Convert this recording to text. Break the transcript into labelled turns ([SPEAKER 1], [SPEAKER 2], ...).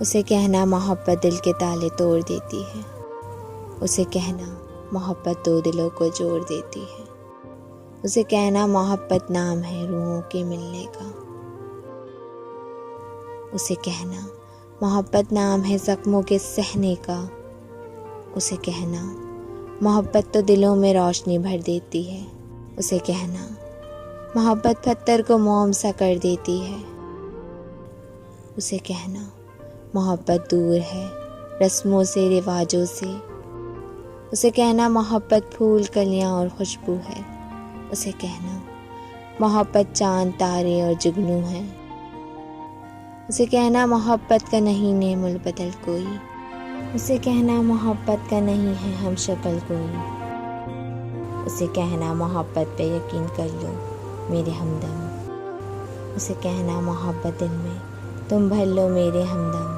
[SPEAKER 1] उसे कहना मोहब्बत दिल के ताले तोड़ देती है। उसे कहना मोहब्बत दो दिलों को जोड़ देती है। उसे कहना मोहब्बत नाम है रूहों के मिलने का। उसे कहना मोहब्बत नाम है ज़ख्मों के सहने का। उसे कहना मोहब्बत तो दिलों में रोशनी भर देती है। उसे कहना मोहब्बत पत्थर को मोम सा कर देती है। उसे कहना मोहब्बत दूर है रस्मों से रिवाजों से। उसे कहना मोहब्बत फूल कलियां और खुशबू है। उसे कहना मोहब्बत चांद तारे और जुगनू है। उसे कहना मोहब्बत का नहीं नेमुल बदल कोई। उसे कहना मोहब्बत का नहीं है हम शक्ल कोई। उसे कहना मोहब्बत पे यकीन कर लो मेरे हमदम। उसे कहना मोहब्बत दिल में तुम भर लो मेरे हमदम।